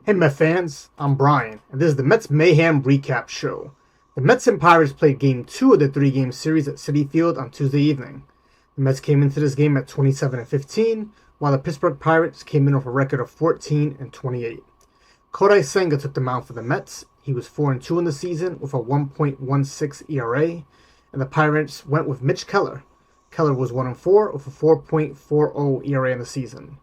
Hey Met fans, I'm Brian, and this is the Mets Mayhem Recap Show. The Mets and Pirates played Game 2 of the 3-game series at Citi Field on Tuesday evening. The Mets came into this game at 27-15, while the Pittsburgh Pirates came in with a record of 14-28. Kodai Senga took the mound for the Mets. He was 4-2 in the season with a 1.16 ERA, and the Pirates went with Mitch Keller. Keller was 1-4 with a 4.40 ERA in the season.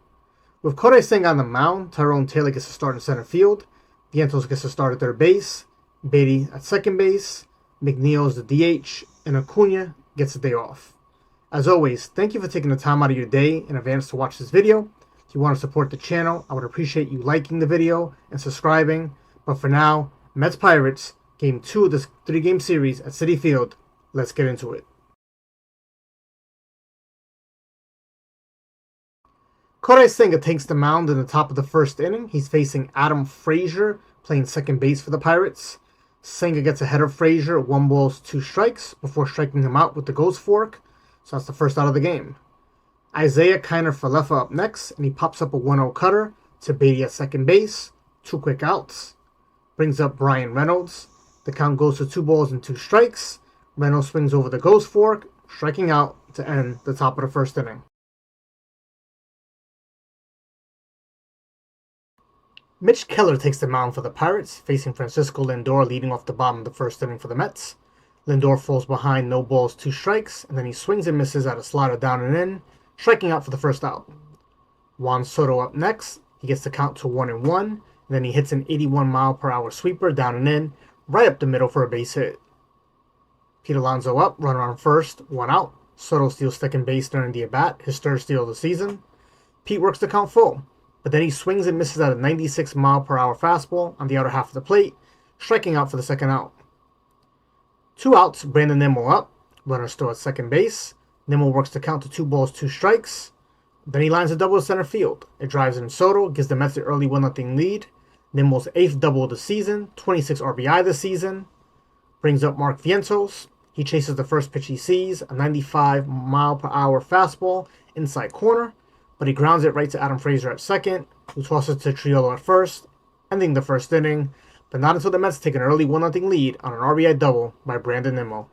With Kodai Senga on the mound, Tyrone Taylor gets to start in center field, Diaz gets to start at third base, Baty at second base, McNeil is the DH, and Acuna gets the day off. As always, thank you for taking the time out of your day in advance to watch this video. If you want to support the channel, I would appreciate you liking the video and subscribing. But for now, Mets Pirates, Game 2 of this 3-game series at Citi Field. Let's get into it. Kodai Senga takes the mound in the top of the first inning. He's facing Adam Frazier, playing second base for the Pirates. Senga gets ahead of Frazier, 1 ball, 2 strikes, before striking him out with the ghost fork. So that's the first out of the game. Isaiah Kiner-Falefa up next, and he pops up a 1-0 cutter to Baty at second base. 2 quick outs. Brings up Brian Reynolds. The count goes to 2 balls and 2 strikes. Reynolds swings over the ghost fork, striking out to end the top of the first inning. Mitch Keller takes the mound for the Pirates, facing Francisco Lindor leading off the bottom of the first inning for the Mets. Lindor falls behind, 0 balls, 2 strikes, and then he swings and misses at a slider down and in, striking out for the first out. Juan Soto up next. He gets the count to 1-1, and then he hits an 81-mile-per-hour sweeper down and in, right up the middle for a base hit. Pete Alonso up, runner on first, 1 out. Soto steals second base during the at-bat, his 3rd steal of the season. Pete works the count full, but then he swings and misses at a 96-mile-per-hour fastball on the outer half of the plate, striking out for the second out. 2 outs, Brandon Nimmo up, runner still at second base. Nimmo works the count to 2 balls, 2 strikes. Then he lines a double to center field. It drives in Soto, gives the Mets the early 1-0 lead. Nimmo's 8th double of the season, 26 RBI this season. Brings up Mark Vientos. He chases the first pitch he sees, a 95-mile-per-hour fastball inside corner, but he grounds it right to Adam Frazier at second, who tosses to Triolo at first, ending the first inning, but not until the Mets take an early 1-0 lead on an RBI double by Brandon Nimmo.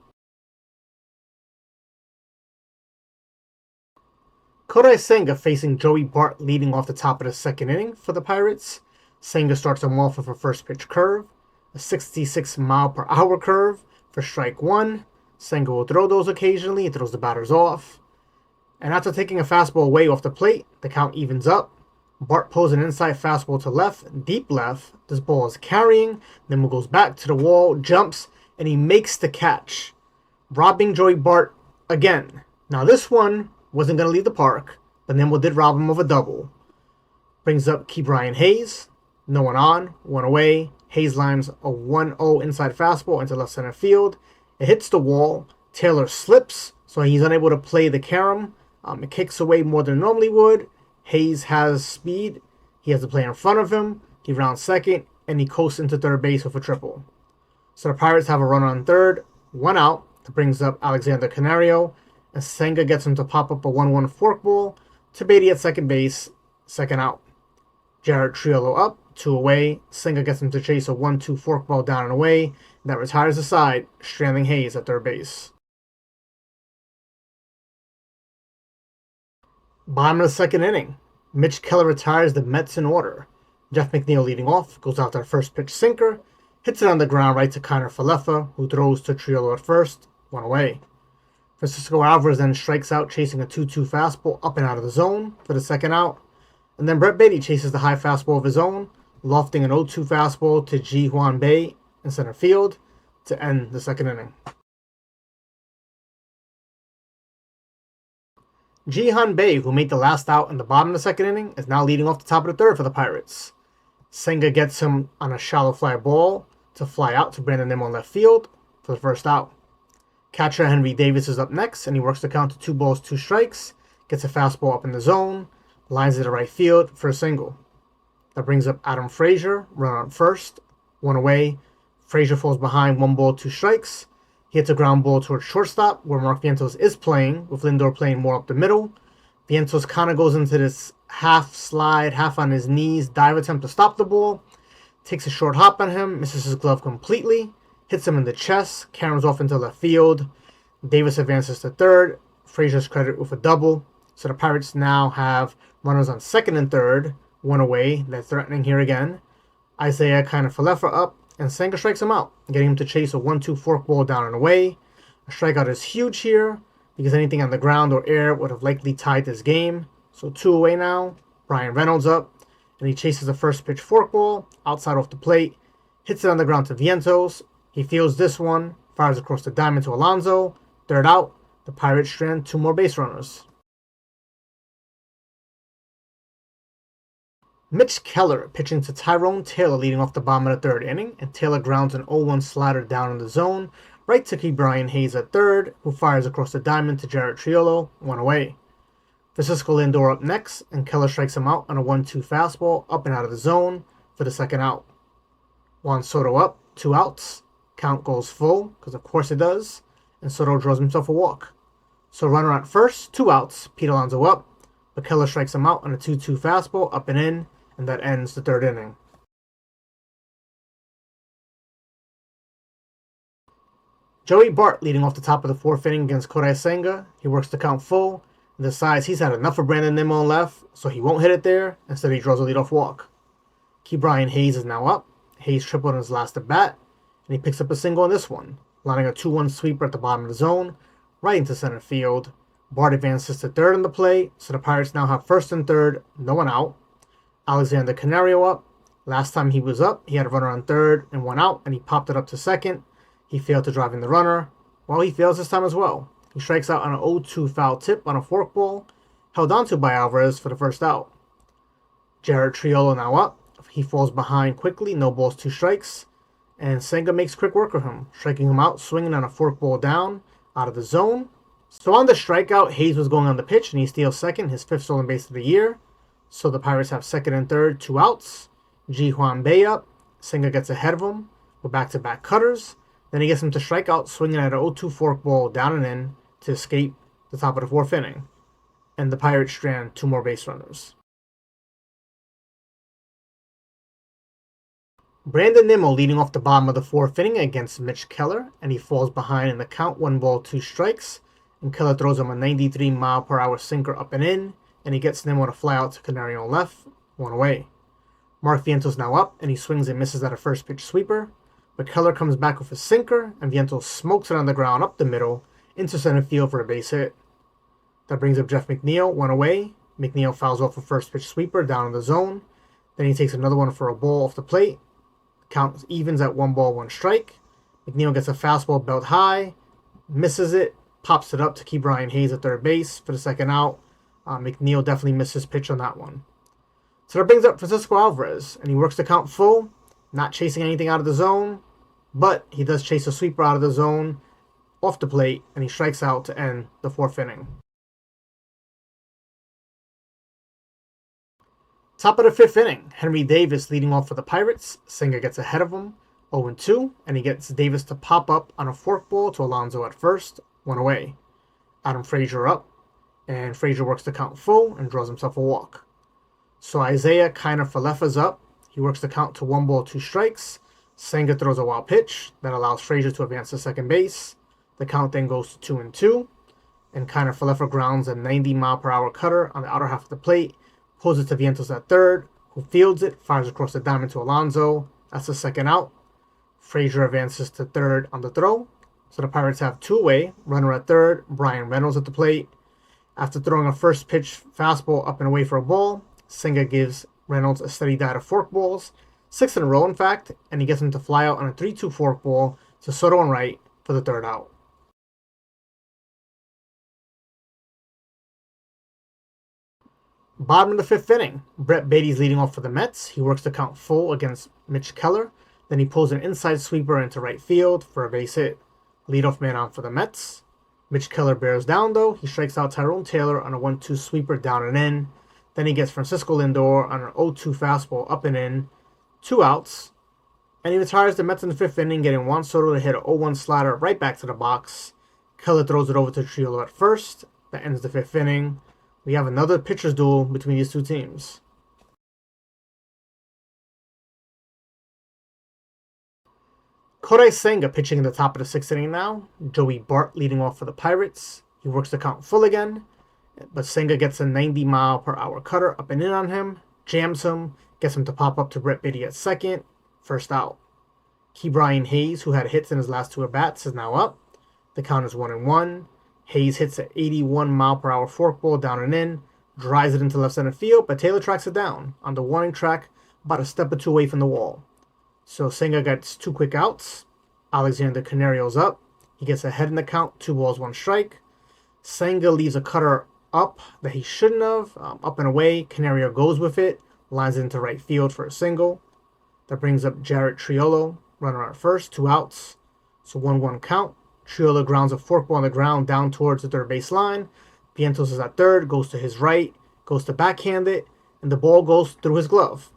Kodai Senga facing Joey Bart leading off the top of the second inning for the Pirates. Senga starts him off with a first pitch curve, a 66-mile-per-hour curve for strike 1. Senga will throw those occasionally, he throws the batters off. And after taking a fastball away off the plate, the count evens up. Bart pulls an inside fastball to left, deep left. This ball is carrying, then goes back to the wall, jumps, and he makes the catch, robbing Joey Bart again. Now this one wasn't going to leave the park, but Nimmo did rob him of a double. Brings up Key Brian Hayes. No one on, 1 away. Hayes lines a 1-0 inside fastball into left center field. It hits the wall. Taylor slips, so he's unable to play the carom. It kicks away more than it normally would. Hayes has speed. He has the player in front of him. He rounds second, and he coasts into third base with a triple. So the Pirates have a runner on third, 1 out. That brings up Alexander Canario, and Senga gets him to pop up a 1-1 forkball to Baty at second base, 2nd out. Jared Triolo up, 2 away. Senga gets him to chase a 1-2 forkball down and away. That retires the side, stranding Hayes at third base. Bottom of the second inning. Mitch Keller retires the Mets in order. Jeff McNeil leading off, goes out to the first pitch sinker, hits it on the ground right to Kiner-Falefa, who throws to Triolo at first, 1 away. Francisco Alvarez then strikes out, chasing a 2-2 fastball up and out of the zone for the 2nd out. And then Brett Baty chases the high fastball of his own, lofting an 0-2 fastball to Ji-Hwan Bae in center field to end the 2nd inning. Ji-Hwan Bae, who made the last out in the bottom of the 2nd inning, is now leading off the top of the 3rd for the Pirates. Senga gets him on a shallow fly ball to fly out to Brandon Nimmo in left field for the 1st out. Catcher Henry Davis is up next, and he works the count to 2 balls, 2 strikes, gets a fastball up in the zone, lines it to right field for a single. That brings up Adam Frazier, runner on first, 1 away. Frazier falls behind, 1 ball, 2 strikes. He hits a ground ball towards shortstop, where Mark Vientos is playing, with Lindor playing more up the middle. Vientos kind of goes into this half slide, half on his knees dive attempt to stop the ball, takes a short hop on him, misses his glove completely, hits him in the chest, caroms off into left field. Davis advances to third. Frazier's credited with a double. So the Pirates now have runners on second and third, one away. They're threatening here again. Isaiah kind of Falefa up, and Senga strikes him out, getting him to chase a 1-2 forkball down and away. A strikeout is huge here, because anything on the ground or air would have likely tied this game. So 2 away now. Brian Reynolds up, and he chases the first pitch forkball outside off the plate, hits it on the ground to Vientos. He fields this one, fires across the diamond to Alonso. Third out. The Pirates strand 2 more base runners. Mitch Keller pitching to Tyrone Taylor leading off the bottom of the third inning, and Taylor grounds an 0-1 slider down in the zone, right to keep Brian Hayes at third, who fires across the diamond to Jared Triolo, 1 away. Francisco Lindor up next, and Keller strikes him out on a 1-2 fastball up and out of the zone for the second out. Juan Soto up, 2 outs. Count goes full, because of course it does, and Soto draws himself a walk. So runner at first, 2 outs, Pete Alonso up, but Keller strikes him out on a 2-2 fastball up and in, and that ends the third inning. Joey Bart leading off the top of the fourth inning against Kodai Senga. He works the count full and decides he's had enough of Brandon Nimmo on left, so he won't hit it there. Instead, he draws a leadoff walk. Key Brian Hayes is now up. Hayes tripled on his last at bat, and he picks up a single on this one, lining a 2-1 sweeper at the bottom of the zone, right into center field. Bart advances to third on the play, so the Pirates now have first and third, no one out. Alexander Canario up. Last time he was up, he had a runner on third and 1 out, and he popped it up to second. He failed to drive in the runner. Well, he fails this time as well. He strikes out on an 0-2 foul tip on a forkball, held onto by Alvarez for the first out. Jared Triolo now up. He falls behind quickly, no balls, 2 strikes, and Senga makes quick work of him, striking him out, swinging on a forkball down, out of the zone. So on the strikeout, Hayes was going on the pitch, and he steals second, his 5th stolen base of the year. So the Pirates have second and third, 2 outs. Ji Hwan Bae up. Senga gets ahead of him with back-to-back cutters. Then he gets him to strike out, swinging at an 0-2 forkball down and in to escape the top of the 4th inning. And the Pirates strand 2 more base runners. Brandon Nimmo leading off the bottom of the 4th inning against Mitch Keller, and he falls behind in the count, 1 ball, 2 strikes. And Keller throws him a 93-mile-per-hour sinker up and in, and he gets Nimmo to fly out to Canario on left, 1 away. Mark Vientos now up, and he swings and misses at a first pitch sweeper, but Keller comes back with a sinker, and Vientos smokes it on the ground up the middle into center field for a base hit. That brings up Jeff McNeil, 1 away. McNeil fouls off a first pitch sweeper down in the zone. Then he takes another one for a ball off the plate. Count evens at 1 ball, 1 strike. McNeil gets a fastball belt high, misses it, pops it up to keep Brian Hayes at third base for the second out. McNeil definitely missed his pitch on that one. So that brings up Francisco Alvarez, and he works the count full, not chasing anything out of the zone, but he does chase a sweeper out of the zone off the plate, and he strikes out to end the 4th inning. Top of the 5th inning, Henry Davis leading off for the Pirates. Senga gets ahead of him, 0-2, and he gets Davis to pop up on a forkball to Alonso at first, 1 away. Adam Frazier up, and Frazier works the count full and draws himself a walk. So Isaiah kind of Falefas up. He works the count to 1 ball, 2 strikes. Senga throws a wild pitch that allows Frazier to advance to second base. The count then goes to 2-2, and kind of Falefa grounds a 90-mile-per-hour cutter on the outer half of the plate, pulls it to Vientos at third, who fields it, fires across the diamond to Alonso. That's the second out. Frazier advances to third on the throw. So the Pirates have 2 away, runner at third, Brian Reynolds at the plate. After throwing a first pitch fastball up and away for a ball, Senga gives Reynolds a steady diet of forkballs, 6 in a row in fact, and he gets him to fly out on a 3-2 forkball to Soto on right for the third out. Bottom of the 5th inning, Brett Baty's leading off for the Mets. He works the count full against Mitch Keller. Then he pulls an inside sweeper into right field for a base hit. Leadoff man on for the Mets. Mitch Keller bears down though. He strikes out Tyrone Taylor on a 1-2 sweeper down and in. Then he gets Francisco Lindor on an 0-2 fastball up and in. 2 outs. And he retires the Mets in the 5th inning, getting Juan Soto to hit an 0-1 slider right back to the box. Keller throws it over to Triolo at first. That ends the 5th inning. We have another pitcher's duel between these 2 teams. Kodai Senga pitching in the top of the sixth inning now. Joey Bart leading off for the Pirates. He works the count full again, but Senga gets a 90-mile-per-hour cutter up and in on him, jams him, gets him to pop up to Brett Baty at second, first out. Brian Hayes, who had hits in his last two at-bats, is now up. The count is 1-1. Hayes hits an 81-mile-per-hour forkball down and in, drives it into left center field, but Taylor tracks it down on the warning track, about a step or two away from the wall. So Senga gets two quick outs. Alexander Canario's up. He gets ahead in the count, 2 balls, 1 strike. Senga leaves a cutter up that he shouldn't have, up and away. Canario goes with it, lines it into right field for a single. That brings up Jarrett Triolo, runner on first, 2 outs. So 1-1 count. Triolo grounds a forkball on the ground down towards the third base line. Vientos is at third, goes to his right, goes to backhand it, and the ball goes through his glove.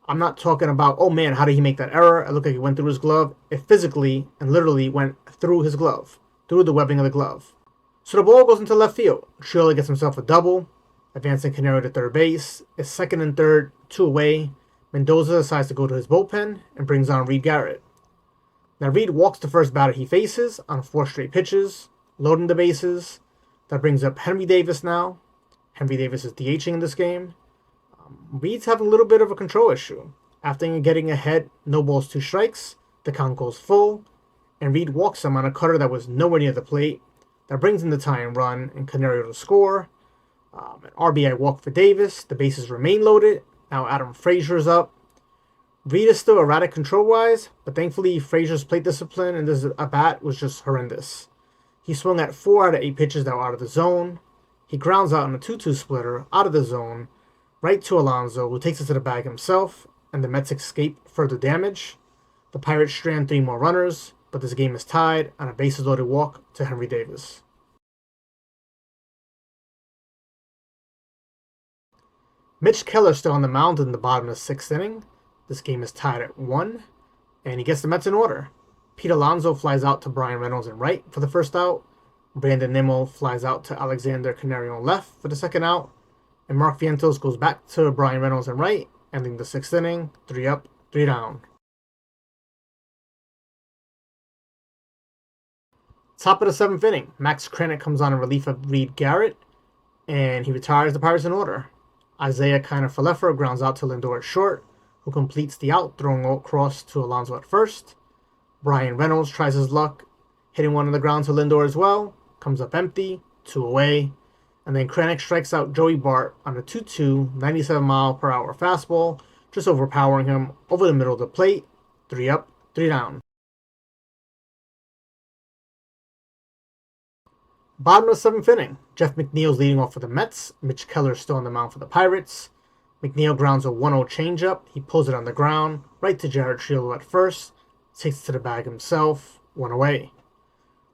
I'm not talking about, oh man, how did he make that error? It looked like it went through his glove. It physically and literally went through his glove, through the webbing of the glove. So the ball goes into left field. Triolo gets himself a double, advancing Canario to third base. It's second and third, 2 away. Mendoza decides to go to his bullpen and brings on Reed Garrett. Now Reed walks the first batter he faces on 4 straight pitches, loading the bases. That brings up Henry Davis now. Henry Davis is DHing in this game. Reed's having a little bit of a control issue. After getting ahead, no balls, 2 strikes, the count goes full, and Reed walks him on a cutter that was nowhere near the plate. That brings in the tying run and Canario to score. An RBI walk for Davis. The bases remain loaded. Now Adam Frazier's up. Reed is still erratic control-wise, but thankfully Frazier's plate discipline and this at-bat was just horrendous. He swung at 4 out of 8 pitches that were out of the zone. He grounds out on a 2-2 splitter out of the zone, right to Alonso, who takes it to the bag himself, and the Mets escape further damage. The Pirates strand 3 more runners, but this game is tied on a bases-loaded walk to Henry Davis. Mitch Keller still on the mound in the bottom of the 6th inning. This game is tied at 1, and he gets the Mets in order. Pete Alonso flies out to Brian Reynolds in right for the first out. Brandon Nimmo flies out to Alexander Canario in left for the second out. And Mark Vientos goes back to Brian Reynolds in right, ending the 6th inning, 3 up, 3 down. Top of the 7th inning, Max Kranick comes on in relief of Reed Garrett, and he retires the Pirates in order. Isaiah Kiner-Falefa grounds out to Lindor at short, who completes the out, throwing across to Alonso at first. Brian Reynolds tries his luck, hitting one on the ground to Lindor as well, comes up empty, 2 away. And then Kranick strikes out Joey Bart on a 2-2, 97-mile-per-hour fastball, just overpowering him over the middle of the plate. 3 up, 3 down. Bottom of the 7th inning, Jeff McNeil's leading off for the Mets. Mitch Keller's still on the mound for the Pirates. McNeil grounds a 1-0 changeup. He pulls it on the ground, right to Jarrett Triolo at first. Takes it to the bag himself, 1 away.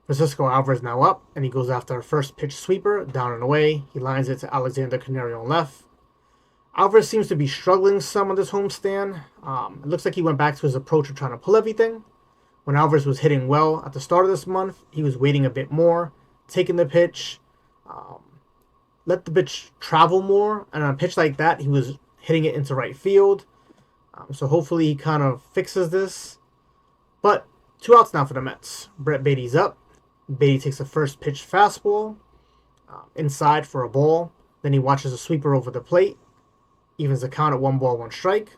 Francisco Alvarez now up, and he goes after a first pitch sweeper, down and away. He lines it to Alexander Canario on left. Alvarez seems to be struggling some on this homestand. It looks like he went back to his approach of trying to pull everything. When Alvarez was hitting well at the start of this month, he was waiting a bit more, taking the pitch, let the pitch travel more, and on a pitch like that, he was hitting it into right field. So hopefully he kind of fixes this. But 2 outs now for the Mets. Brett Baty's up. Baty takes a first pitch fastball inside for a ball. Then he watches a sweeper over the plate. Evens the count at 1 ball, 1 strike.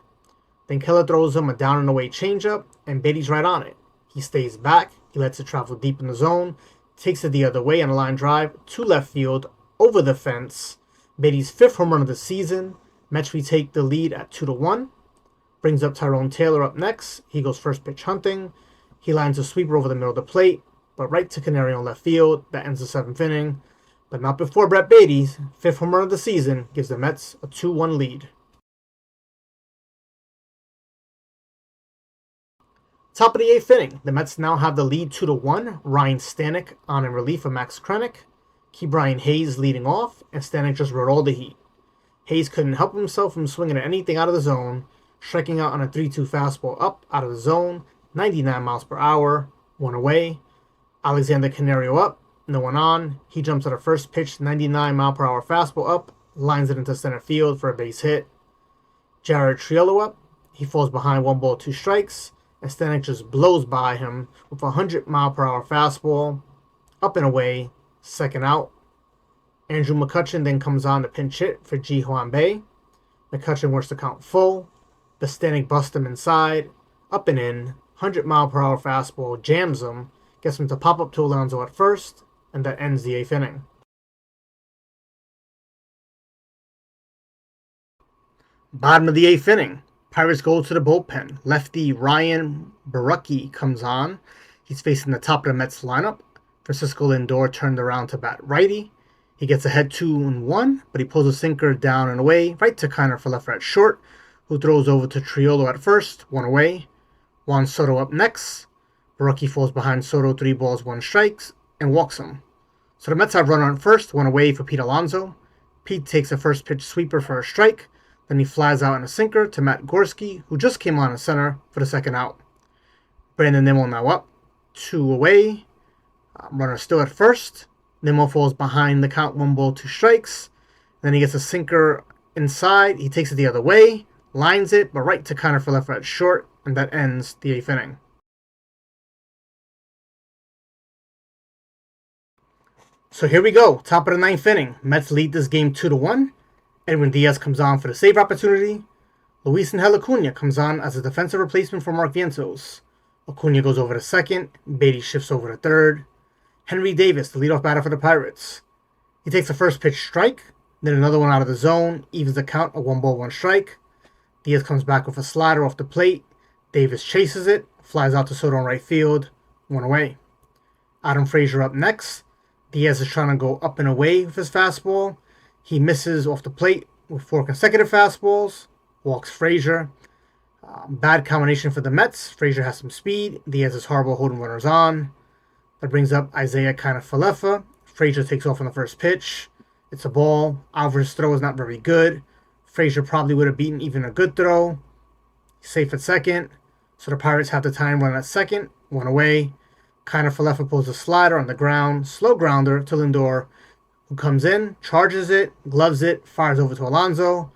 Then Keller throws him a down and away changeup, and Baty's right on it. He stays back. He lets it travel deep in the zone. Takes it the other way on a line drive to left field over the fence. Baty's 5th home run of the season. Mets retake the lead at 2-1. Brings up Tyrone Taylor up next. He goes first pitch hunting. He lines a sweeper over the middle of the plate, but right to Canario in left field. That ends the 7th inning. But not before Brett Baty's 5th home run of the season gives the Mets a 2-1 lead. Top of the 8th inning, the Mets now have the lead 2-1. Ryan Stanek on in relief of Max Kranick. Brian Hayes leading off, and Stanek just rode all the heat. Hayes couldn't help himself from swinging at anything out of the zone, striking out on a 3-2 fastball up out of the zone, 99 miles per hour, 1 away. Alexander Canario up, no one on. He jumps at a first pitch, 99-mile-per-hour fastball up, lines it into center field for a base hit. Jarrett Triolo up. He falls behind 1 ball, 2 strikes. and Stanek just blows by him with a 100-mile-per-hour fastball, up and away, second out. Andrew McCutchen then comes on to pinch hit for Ji Hwan Bae. McCutchen works the count full, but Stanek busts him inside, up and in, 100-mile-per-hour fastball jams him, gets him to pop up to Alonso at first, and that ends the 8th inning. Bottom of the 8th inning, Pirates go to the bullpen. Lefty Ryan Barucki comes on. He's facing the top of the Mets lineup. Francisco Lindor turned around to bat righty. He gets ahead 2-1, but he pulls a sinker down and away, right to Kiner Falefa at short, who throws over to Triolo at first, 1 away. Juan Soto up next. Barucki falls behind Soto, 3 balls, 1 strikes, and walks him. So the Mets have runner on first, 1 away for Pete Alonso. Pete takes a first pitch sweeper for a strike. Then he flies out in a sinker to Matt Gorski, who just came on in center for the second out. Brandon Nimmo now up, 2 away. Runner still at first. Nimmo falls behind the count, 1 ball, 2 strikes. Then he gets a sinker inside. He takes it the other way, lines it, but right to Kiner Falefa at short, and that ends the 8th inning. So here we go, top of the 9th inning. Mets lead this game 2-1. Edwin Diaz comes on for the save opportunity. Luis Angel Acuna comes on as a defensive replacement for Mark Vientos. Acuna goes over to second. Baty shifts over to third. Henry Davis, the leadoff batter for the Pirates. He takes a first pitch strike, then another one out of the zone, evens the count at 1 ball, 1 strike. Diaz comes back with a slider off the plate. Davis chases it, flies out to Soto in right field, 1 away. Adam Frazier up next. Diaz is trying to go up and away with his fastball. He misses off the plate with 4 consecutive fastballs, walks Frazier. Bad combination for the Mets. Frazier has some speed. Diaz is horrible holding runners on. That brings up Isaiah Kiner Falefa. Frazier takes off on the first pitch. It's a ball. Alvarez's throw is not very good. Frazier probably would have beaten even a good throw. Safe at second. So the Pirates have the time run at second. 1 away. Kiner Falefa pulls a slider on the ground. Slow grounder to Lindor, who comes in, charges it, gloves it, fires over to Alonso.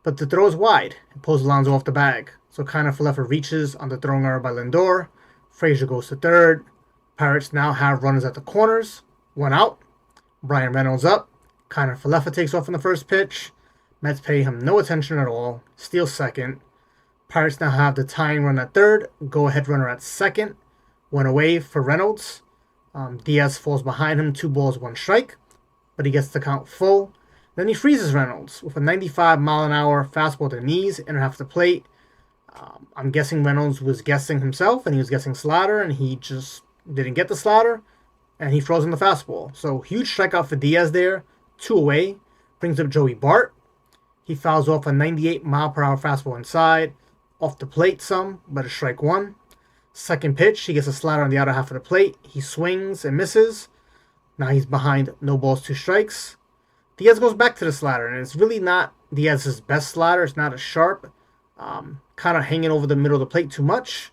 But the throw is wide. It pulls Alonso off the bag. So Kiner Falefa reaches on the throwing error by Lindor. Frazier goes to third. Pirates now have runners at the corners. 1 out. Brian Reynolds up. Kiner Falefa takes off on the first pitch. Mets pay him no attention at all. Steals second. Pirates now have the tying run at third. Go-ahead runner at second. 1 away for Reynolds. Diaz falls behind him. 2 balls, 1 strike. But he gets the count full. Then he freezes Reynolds with a 95-mile-an-hour fastball to the knees and half the plate. I'm guessing Reynolds was guessing himself, and he was guessing slider, and he just didn't get the slider, and he froze on the fastball. So huge strikeout for Diaz there. 2 away. Brings up Joey Bart. He fouls off a 98-mile-per-hour fastball inside. Off the plate some, but a strike 1. Second pitch, he gets a slider on the outer half of the plate. He swings and misses. Now he's behind, no balls, 2 strikes. Diaz goes back to the slider, and it's really not Diaz's best slider. It's not as sharp. Kind of hanging over the middle of the plate too much.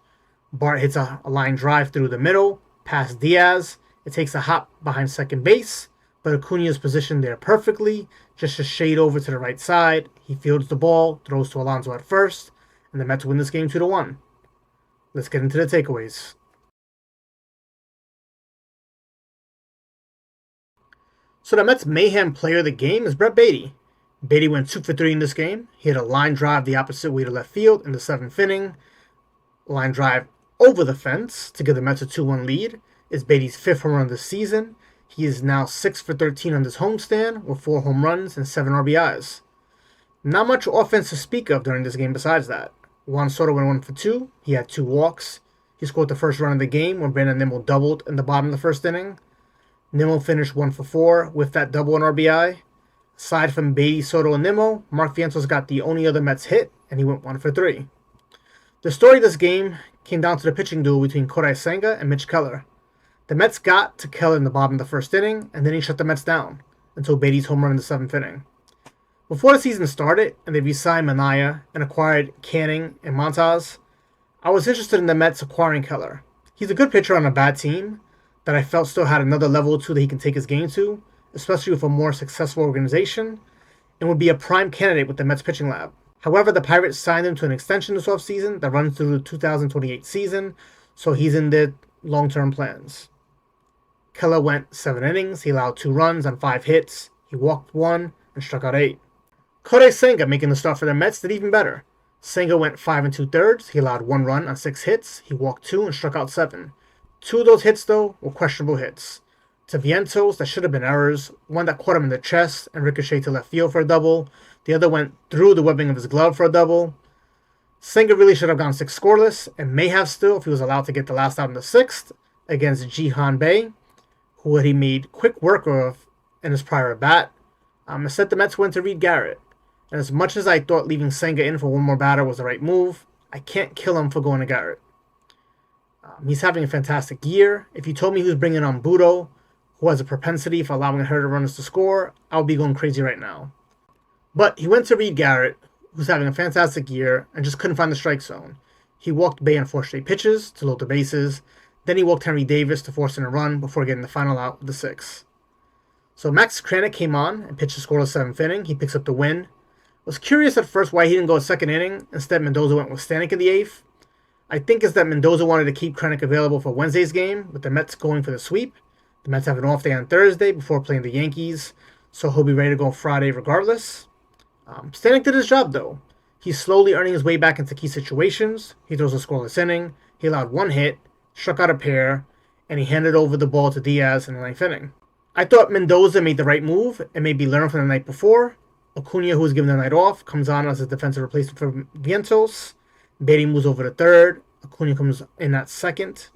Bart hits a line drive through the middle, past Diaz. It takes a hop behind second base, but Acuna is positioned there perfectly, just a shade over to the right side. He fields the ball, throws to Alonso at first, and the Mets win this game 2-1. Let's get into the takeaways. So the Mets' mayhem player of the game is Brett Baty. Baty went 2 for 3 in this game. He hit a line drive the opposite way to left field in the 7th inning. Line drive over the fence to give the Mets a 2-1 lead. It's Baty's 5th home run this season. He is now 6 for 13 on this homestand with 4 home runs and 7 RBIs. Not much offense to speak of during this game besides that. Juan Soto went 1 for 2. He had 2 walks. He scored the first run of the game when Brandon Nimmo doubled in the bottom of the 1st inning. Nimmo finished 1 for 4 with that double and RBI. Aside from Baty, Soto, and Nimmo, Mark Vientos got the only other Mets hit, and he went 1 for 3. The story of this game came down to the pitching duel between Kodai Senga and Mitch Keller. The Mets got to Keller in the bottom of the 1st inning, and then he shut the Mets down until Baty's home run in the 7th inning. Before the season started, and they re-signed Manaya and acquired Canning and Montaz, I was interested in the Mets acquiring Keller. He's a good pitcher on a bad team that I felt still had another level or 2 that he can take his game to, especially with a more successful organization, and would be a prime candidate with the Mets pitching lab. However, the Pirates signed him to an extension this offseason that runs through the 2028 season, so he's in their long-term plans. Keller went 7 innings. He allowed 2 runs on 5 hits. He walked 1 and struck out 8. Kodai Senga, making the start for the Mets, did even better. Senga went 5 2/3. He allowed 1 run on 6 hits. He walked 2 and struck out 7. 2 of those hits, though, were questionable hits. To Vientos, that should have been errors. One that caught him in the chest and ricocheted to left field for a double. The other went through the webbing of his glove for a double. Senga really should have gone 6 scoreless, and may have still if he was allowed to get the last out in the 6th against Jihan Bei, who he made quick work of in his prior at bat. Instead, the Mets went to Reed Garrett. And as much as I thought leaving Senga in for one more batter was the right move, I can't kill him for going to Garrett. He's having a fantastic year. If you told me he was bringing on Budo, who has a propensity for allowing hitter runners to score, I would be going crazy right now. But he went to Reed Garrett, who's having a fantastic year, and just couldn't find the strike zone. He walked Bay on 4 straight pitches to load the bases. Then he walked Henry Davis to force in a run before getting the final out with the 6. So Max Kranick came on and pitched a scoreless 7th inning. He picks up the win. Was curious at first why he didn't go a 2nd inning. Instead, Mendoza went with Stanek in the 8th. I think it's that Mendoza wanted to keep Kranick available for Wednesday's game, with the Mets going for the sweep. The Mets have an off day on Thursday before playing the Yankees, so he'll be ready to go Friday regardless. Stanek did his job, though. He's slowly earning his way back into key situations. He throws a scoreless inning. He allowed 1 hit, struck out a pair, and he handed over the ball to Diaz in the 9th inning. I thought Mendoza made the right move and maybe learned from the night before. Acuna, who was given the night off, comes on as a defensive replacement for Vientos. Baty moves over to 3rd. Acuna comes in at 2nd.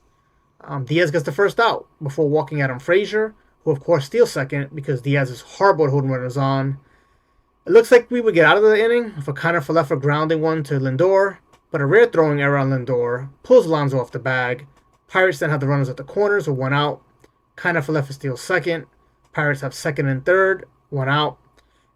Diaz gets the first out before walking Adam Frazier, who of course steals 2nd because Diaz is horrible at holding runners on. It looks like we would get out of the inning if O'Connor Falefa grounding one to Lindor, but a rare throwing error on Lindor pulls Alonso off the bag. Pirates then have the runners at the corners with 1 out. Kind of Falefa steals 2nd. Pirates have 2nd and 3rd, 1 out.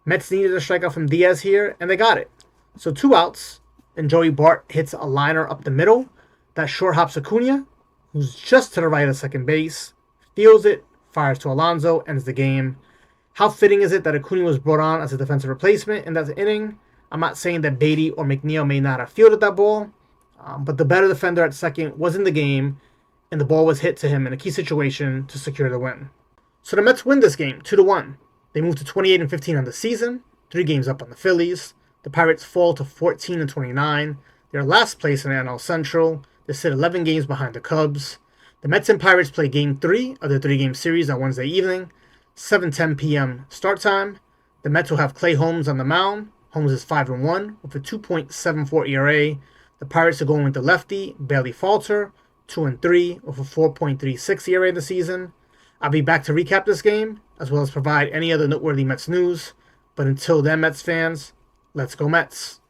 Mets needed a strikeout from Diaz here, and they got it. So 2 outs, and Joey Bart hits a liner up the middle. That short hops Acuna, who's just to the right of second base, feels it, fires to Alonso, ends the game. How fitting is it that Acuna was brought on as a defensive replacement in that inning? I'm not saying that Baty or McNeil may not have fielded that ball, but the better defender at second was in the game, and the ball was hit to him in a key situation to secure the win. So the Mets win this game, 2-1. They move to 28 and 15 on the season, 3 games up on the Phillies. The Pirates fall to 14 and 29. They're last place in the NL Central. They sit 11 games behind the Cubs. The Mets and Pirates play Game 3 of their 3-game series on Wednesday evening, 7:10 p.m. start time. The Mets will have Clay Holmes on the mound. Holmes is 5-1 with a 2.74 ERA. The Pirates are going with the lefty, Bailey Falter, 2-3 with a 4.36 ERA this season. I'll be back to recap this game, as well as provide any other noteworthy Mets news. But until then, Mets fans, let's go Mets.